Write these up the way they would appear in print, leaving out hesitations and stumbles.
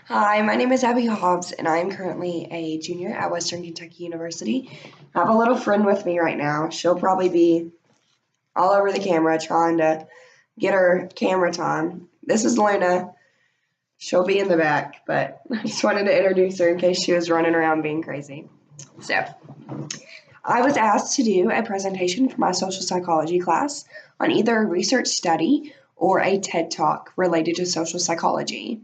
Hi, my name is Abby Hobbs, and I am currently a junior at Western Kentucky University. I have a little friend with me right now. She'll probably be all over the camera trying to get her camera time. This is Luna. She'll be in the back, but I just wanted to introduce her in case she was running around being crazy. So, I was asked to do a presentation for my social psychology class on either a research study or a TED Talk related to social psychology.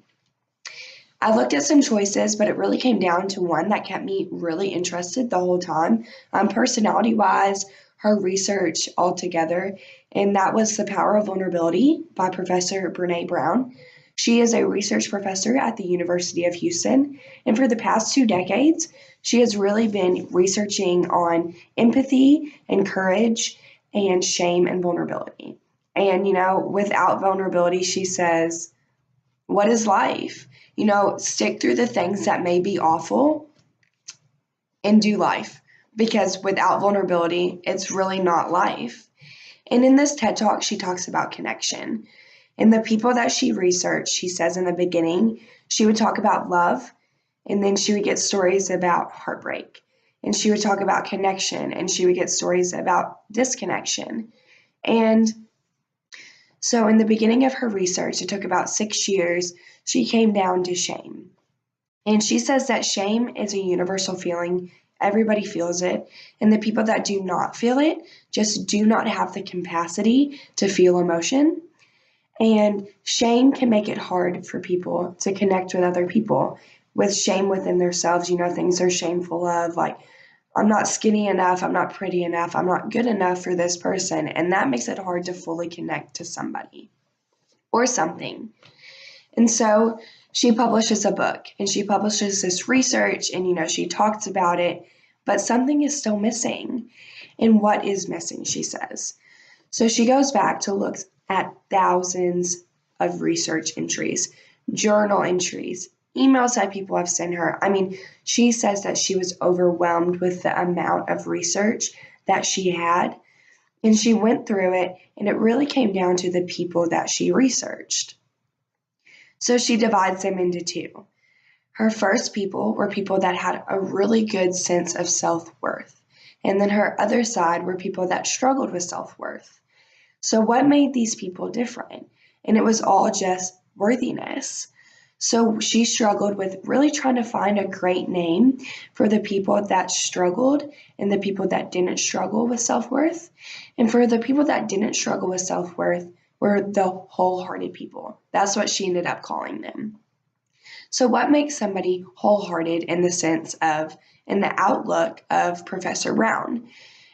I looked at some choices, but it really came down to one that kept me really interested the whole time, personality wise, her research altogether, and that was The Power of Vulnerability by Professor Brene Brown. She is a research professor at the University of Houston, and for the past 2 decades, she has really been researching on empathy and courage and shame and vulnerability. And, without vulnerability, she says, what is life? Stick through the things that may be awful and do life because without vulnerability, it's really not life. And in this TED Talk, she talks about connection. And the people that she researched, she says in the beginning, she would talk about love, and then she would get stories about heartbreak. And she would talk about connection, and she would get stories about disconnection. And so, in the beginning of her research, it took about 6 years, she came down to shame. And she says that shame is a universal feeling. Everybody feels it. And the people that do not feel it just do not have the capacity to feel emotion. And shame can make it hard for people to connect with other people. With shame within themselves, things they're shameful of, like, I'm not skinny enough, I'm not pretty enough, I'm not good enough for this person. And that makes it hard to fully connect to somebody or something. And so she publishes a book and she publishes this research and, she talks about it, but something is still missing. And what is missing, she says. So she goes back to look at thousands of research entries, journal entries, emails that people have sent her. She says that she was overwhelmed with the amount of research that she had. And she went through it, and it really came down to the people that she researched. So she divides them into two. Her first people were people that had a really good sense of self-worth. And then her other side were people that struggled with self-worth. So what made these people different? And it was all just worthiness. So she struggled with really trying to find a great name for the people that struggled and the people that didn't struggle with self-worth. And for the people that didn't struggle with self-worth were the wholehearted people. That's what she ended up calling them. So what makes somebody wholehearted in the outlook of Professor Brown?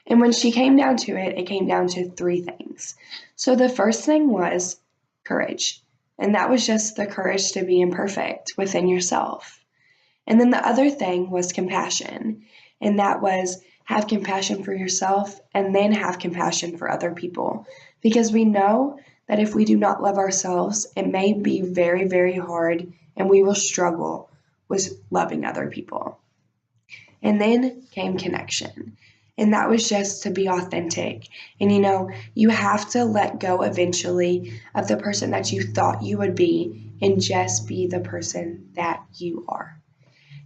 And when she came down to it, it came down to three things. So the first thing was courage. And that was just the courage to be imperfect within yourself. And then the other thing was compassion. And that was have compassion for yourself and then have compassion for other people. Because we know that if we do not love ourselves, it may be very, very hard and we will struggle with loving other people. And then came connection. And that was just to be authentic. And you have to let go eventually of the person that you thought you would be and just be the person that you are.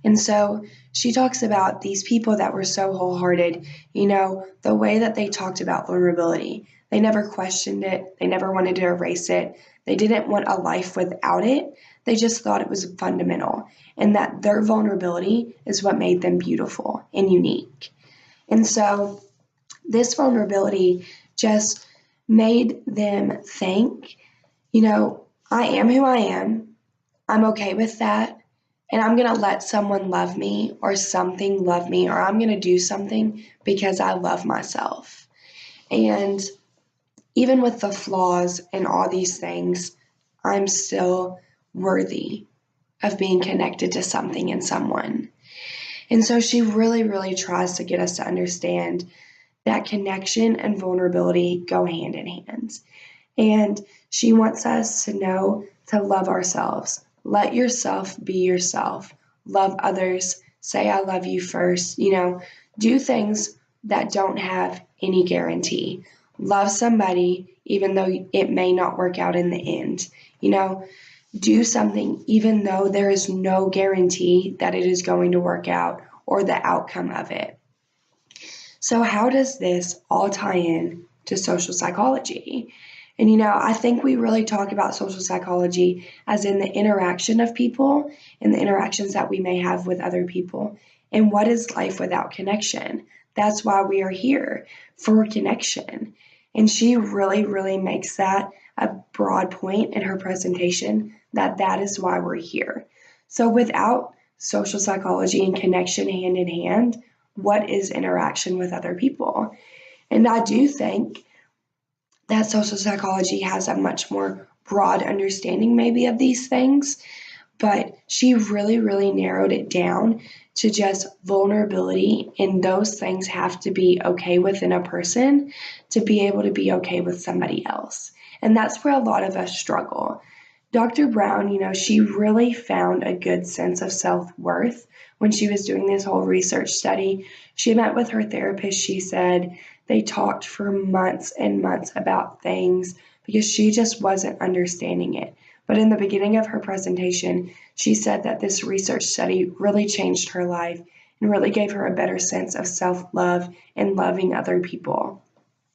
And so she talks about these people that were so wholehearted, the way that they talked about vulnerability. They never questioned it. They never wanted to erase it. They didn't want a life without it. They just thought it was fundamental and that their vulnerability is what made them beautiful and unique. And so this vulnerability just made them think, I am who I am. I'm okay with that. And I'm going to let someone love me or something love me, or I'm going to do something because I love myself. And even with the flaws and all these things, I'm still worthy of being connected to something and someone. And so she really, really tries to get us to understand that connection and vulnerability go hand in hand. And she wants us to know to love ourselves. Let yourself be yourself. Love others. Say, I love you first. Do things that don't have any guarantee. Love somebody, even though it may not work out in the end. do something even though there is no guarantee that it is going to work out or the outcome of it. So how does this all tie in to social psychology? And I think we really talk about social psychology as in the interaction of people and the interactions that we may have with other people. And what is life without connection? That's why we are here, for connection. And she really, really makes that a broad point in her presentation, that is why we're here. So without social psychology and connection hand in hand, what is interaction with other people? And I do think that social psychology has a much more broad understanding maybe of these things, but she really, really narrowed it down to just vulnerability, and those things have to be okay within a person to be able to be okay with somebody else. And that's where a lot of us struggle. Dr. Brown, she really found a good sense of self-worth when she was doing this whole research study. She met with her therapist. She said they talked for months and months about things because she just wasn't understanding it. But in the beginning of her presentation, she said that this research study really changed her life and really gave her a better sense of self-love and loving other people.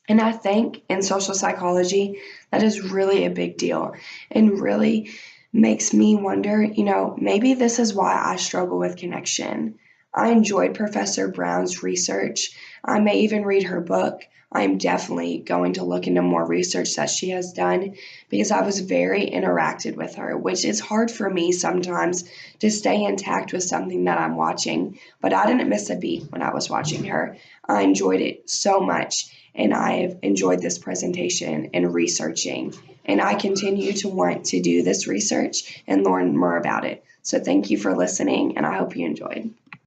And I think in social psychology, that is really a big deal and really makes me wonder, maybe this is why I struggle with connection. I enjoyed Professor Brown's research. I may even read her book. I'm definitely going to look into more research that she has done because I was very interacted with her, which is hard for me sometimes to stay intact with something that I'm watching. But I didn't miss a beat when I was watching her. I enjoyed it so much, and I've enjoyed this presentation and researching. And I continue to want to do this research and learn more about it. So thank you for listening, and I hope you enjoyed.